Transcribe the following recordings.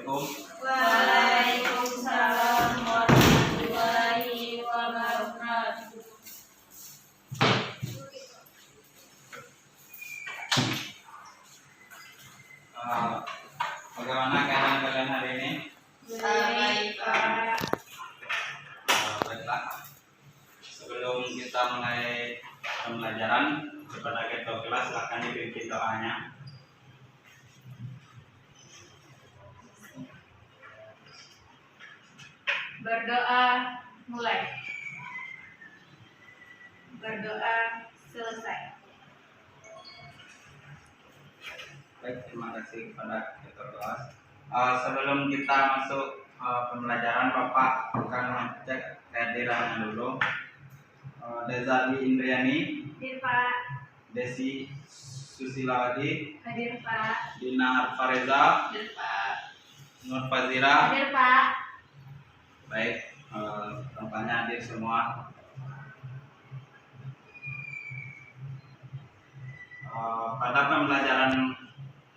Assalamualaikum. Waalaikumsalam warahmatullahi wabarakatuh. Bagaimana keadaan kalian hari ini? Baik, Pak. Baiklah. Sebelum kita mulai pembelajaran kepada ketua kelas, silakan dipimpin doanya. Berdoa mulai. Berdoa selesai. Baik, terima kasih kepada ketua kelas. Sebelum kita masuk pembelajaran, Bapak akan mengecek kehadirannya dulu. Dezali Indriani, Hadir, Pak. Desi Susilawati, Hadir, Pak. Dinar Fareza, Hadir, Pak. Nur Fazira. Hadir, Pak. Baik, tampaknya hadir semua. Pada pembelajaran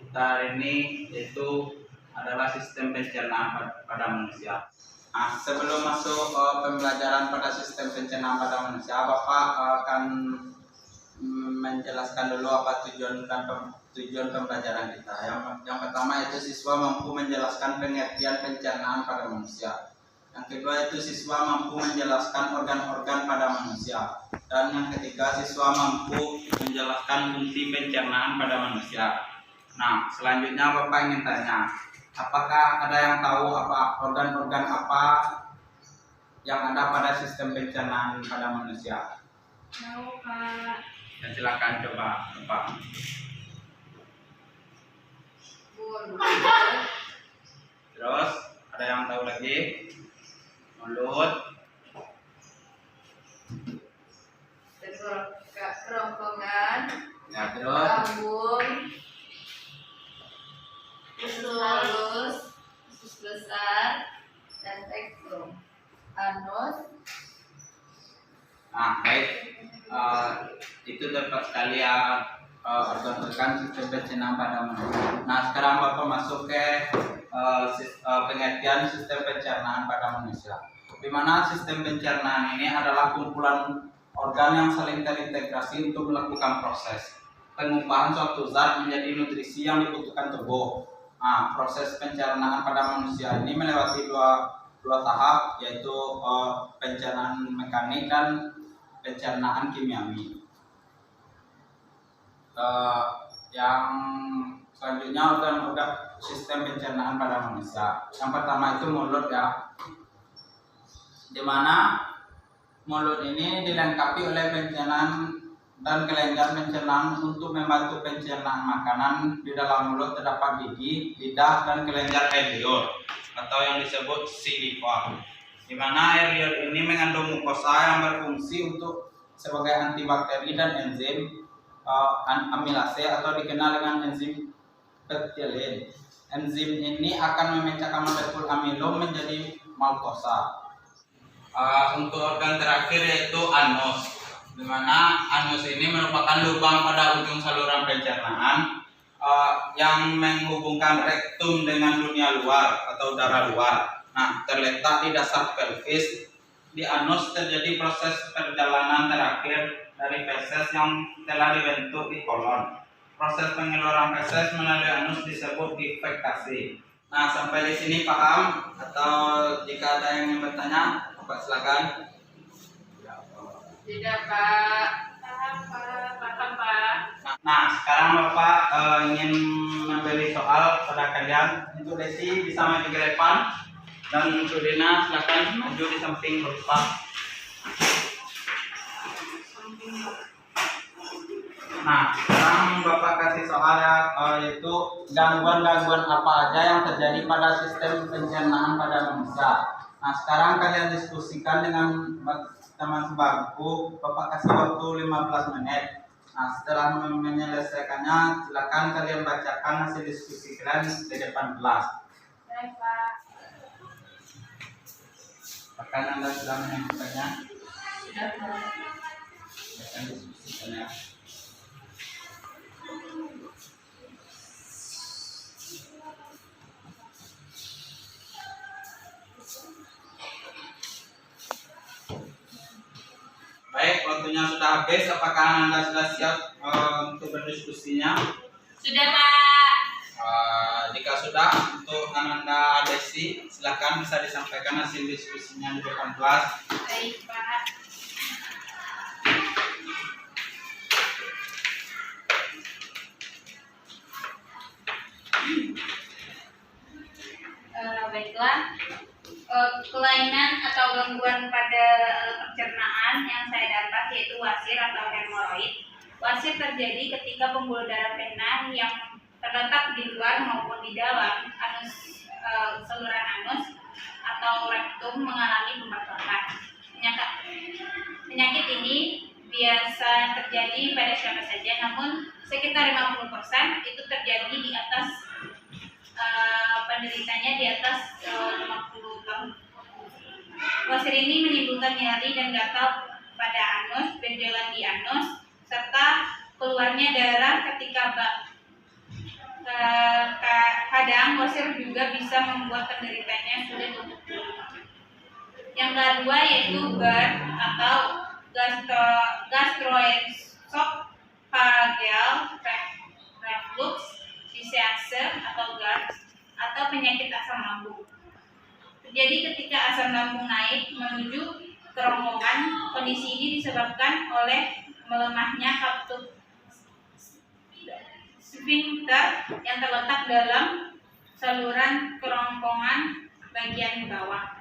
kita hari ini yaitu adalah sistem pencernaan pada manusia. Nah, sebelum masuk pembelajaran pada sistem pencernaan pada manusia, Bapak akan menjelaskan dulu apa tujuan pembelajaran kita. Yang pertama itu siswa mampu menjelaskan pengertian pencernaan pada manusia. Yang kedua itu siswa mampu menjelaskan organ-organ pada manusia. Dan yang ketiga, siswa mampu menjelaskan fungsi pencernaan pada manusia. Nah, selanjutnya Bapak ingin tanya, apakah ada yang tahu apa organ-organ apa yang ada pada sistem pencernaan pada manusia? Tahu, Pak. Ya, silakan coba Bapak. Terus, ada yang tahu lagi? Mulut, Kerongkongan, ya, terus lambung, usus halus, usus besar, dan rektum. Anus. nah, baik. Itu dapat sekali ya organ-organ sistem pencernaan pada manusia. Nah, sekarang Bapak masuk ke pengertian sistem pencernaan pada manusia. Di mana sistem pencernaan ini adalah kumpulan organ yang saling terintegrasi untuk melakukan proses pengumpahan suatu zat menjadi nutrisi yang dibutuhkan tubuh. Nah, proses pencernaan pada manusia ini melewati dua tahap, yaitu pencernaan mekanik dan pencernaan kimiawi. Yang selanjutnya organ-organ sistem pencernaan pada manusia. Yang pertama itu mulut ya, dimana mulut ini dilengkapi oleh pencernaan dan kelenjar pencernaan untuk membantu pencernaan makanan. Di dalam mulut terdapat gigi, lidah, dan kelenjar air liur atau yang disebut siliva. Di mana air liur ini mengandung mukosa yang berfungsi untuk sebagai antibakteri dan enzim amilase atau dikenal dengan enzim peptidase. Enzim ini akan memecahkan molekul amilum menjadi maltosa. Untuk organ terakhir yaitu anus, di mana anus ini merupakan lubang pada ujung saluran pencernaan yang menghubungkan rektum dengan dunia luar atau udara luar. Nah, terletak di dasar pelvis. Di anus terjadi proses perjalanan terakhir dari feses yang telah dibentuk di kolon. Proses pengeluaran feses melalui anus disebut defekasi. Nah, sampai di sini paham? Atau jika ada yang ingin bertanya, Bapak silakan. Tidak, Pak. Paham, Pak. Nah, sekarang Bapak ingin memberi soal pada kalian. Untuk Desi bisa maju ke depan, dan untuk Dina silakan maju di samping Bapak. Nah, sekarang Bapak kasih soal yaitu gangguan-gangguan apa aja yang terjadi pada sistem pencernaan pada manusia. Nah, sekarang kalian diskusikan dengan teman sebangku. Bapak kasih waktu 15 menit. Nah, setelah menyelesaikannya, silakan kalian bacakan hasil diskusi kalian di depan kelas. Baik, Pak. Apakah Anda sudah menyampaikannya? Sudah, Pak. Bacakan diskusikannya. waktunya sudah habis. Apakah Anda sudah siap untuk berdiskusinya? Sudah, Pak. Jika sudah, untuk Ananda Desi, silakan bisa disampaikan hasil diskusinya di depan kelas. Baik, Pak. Baiklah, kelainan atau gangguan pada pencernaan yang saya dapat yaitu wasir atau hemoroid. Wasir terjadi ketika pembuluh darah vena yang terletak di luar maupun di dalam anus, saluran anus atau rektum mengalami pembengkakan. Penyakit ini biasa terjadi pada siapa saja, namun sekitar 50% itu terjadi di atas penderitanya di atas 50 tahun. Wasir ini menimbulkan nyeri dan gatal pada anus, benjolan di anus, serta keluarnya darah ketika kadang wasir juga bisa membuat penderitanya sulit untuk tidur. Yang kedua yaitu GERD atau gastroesophageal reflux disease atau GERD atau penyakit asam lambung. Terjadi ketika asam lambung naik menuju kerongkongan. Kondisi ini disebabkan oleh melemahnya katup sphincter yang terletak dalam saluran kerongkongan bagian bawah.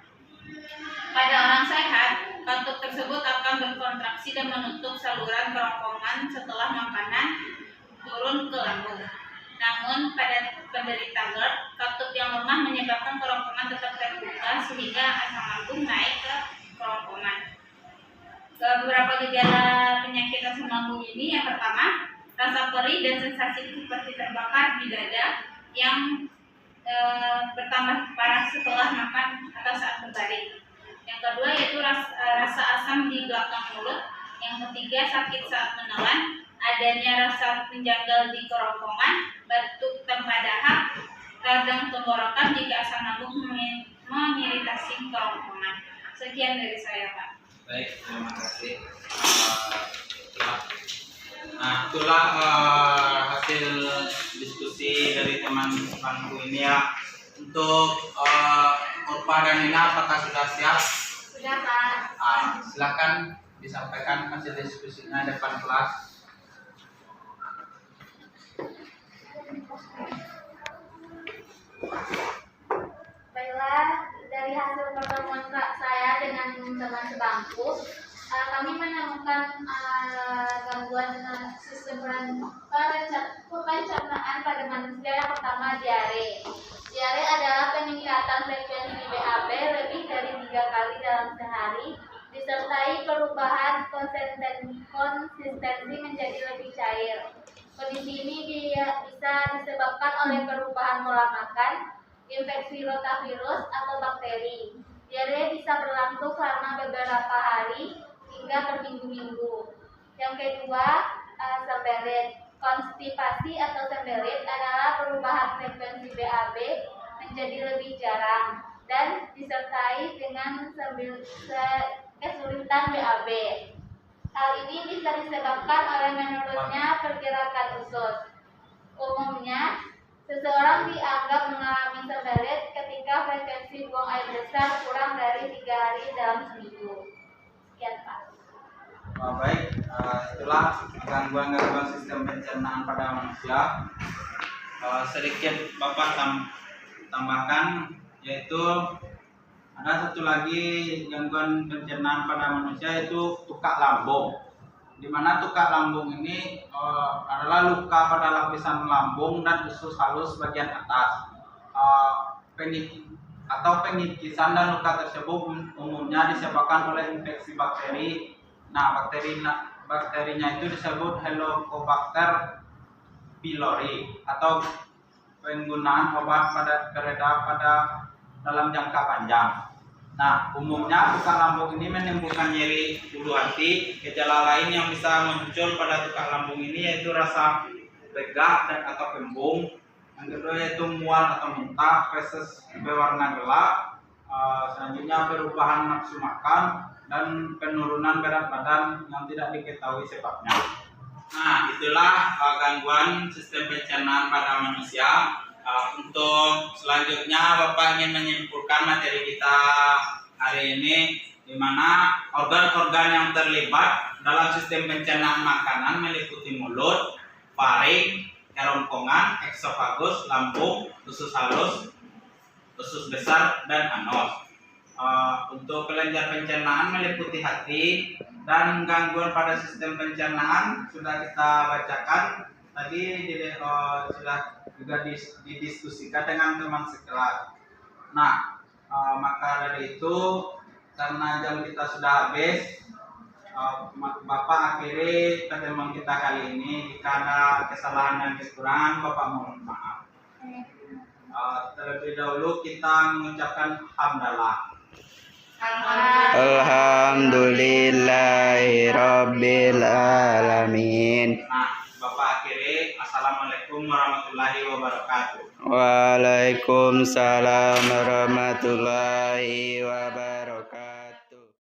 Pada orang sehat, katup tersebut akan berkontraksi dan menutup saluran kerongkongan setelah makanan turun ke lambung. Namun pada penderita GERD, katup yang lemah menyebabkan kerongkongan tetap terbuka sehingga asam lambung naik ke kerongkongan. Beberapa gejala penyakit asam lambung ini, yang pertama, rasa perih dan sensasi seperti terbakar di dada yang bertambah parah setelah makan atau saat berbaring. Yang kedua yaitu rasa asam di belakang mulut. Yang ketiga, sakit saat menelan, adanya rasa menjanggal di kerongkongan, batuk tanpa dahak, radang tenggorokan jika asam lambung mengiritasi kerongkongan. Sekian dari saya, Pak. Baik, terima kasih. Nah, itulah hasil diskusi dari teman-temanku ini ya. Untuk Urfa dan Nina, apakah sudah siap? Sudah, Pak. Silakan disampaikan hasil diskusinya depan kelas. Baiklah, dari hasil pertemuan saya dengan teman sebangku, kami menemukan gangguan sistem pencernaan pada manusia. Yang pertama, diare. Diare adalah peningkatan frekuensi BAB lebih dari 3 kali dalam sehari, disertai perubahan konsistensi menjadi lebih cair. Kondisi ini bisa disebabkan oleh perubahan pola makan, infeksi rotavirus atau bakteri. Diare bisa berlangsung selama beberapa hari hingga berminggu-minggu. Yang kedua, sembelit. Konstipasi atau sembelit adalah perubahan frekuensi BAB menjadi lebih jarang dan disertai dengan kesulitan BAB. Hal ini bisa disebabkan oleh menurunnya pergerakan usus. Umumnya, seseorang dianggap mengalami sembelit ketika frekuensi buang air besar kurang dari 3 hari dalam seminggu. Sekian, Pak. Baik, itulah gangguan-gangguan sistem pencernaan pada manusia. Sedikit Bapak tambahkan, yaitu ada satu lagi gangguan pencernaan pada manusia, yaitu tukak lambung. Di mana tukak lambung ini adalah luka pada lapisan lambung dan usus halus bagian atas. Pengikisan dan luka tersebut umumnya disebabkan oleh infeksi bakteri. Nah, bakterinya itu disebut Helicobacter pylori atau penggunaan obat beredar dalam jangka panjang. Nah, umumnya tukak lambung ini menimbulkan nyeri ulu hati. Gejala lain yang bisa muncul pada tukak lambung ini yaitu rasa begah dan atau kembung. Yang kedua yaitu mual atau muntah, feses berwarna gelap. Selanjutnya perubahan nafsu makan, dan penurunan berat badan yang tidak diketahui sebabnya. Nah, itulah gangguan sistem pencernaan pada manusia. Untuk selanjutnya Bapak ingin menyimpulkan materi kita hari ini, di mana organ-organ yang terlibat dalam sistem pencernaan makanan meliputi mulut, faring, kerongkongan, eksofagus, lambung, usus halus, usus besar, dan anus. Untuk kelenjar pencernaan meliputi hati, dan gangguan pada sistem pencernaan sudah kita bacakan tadi, sudah juga didiskusikan dengan teman sekelas. Nah, maka dari itu karena jam kita sudah habis, Bapak akhiri pertemuan kita kali ini. Jika ada kesalahan dan kekurangan, Bapak mohon maaf. Terlebih dahulu kita mengucapkan hamdalah. Alhamdulillahirabbil alamin. Nah, Bapak akhiri. Assalamualaikum warahmatullahi wabarakatuh. Waalaikumsalam warahmatullahi wabarakatuh.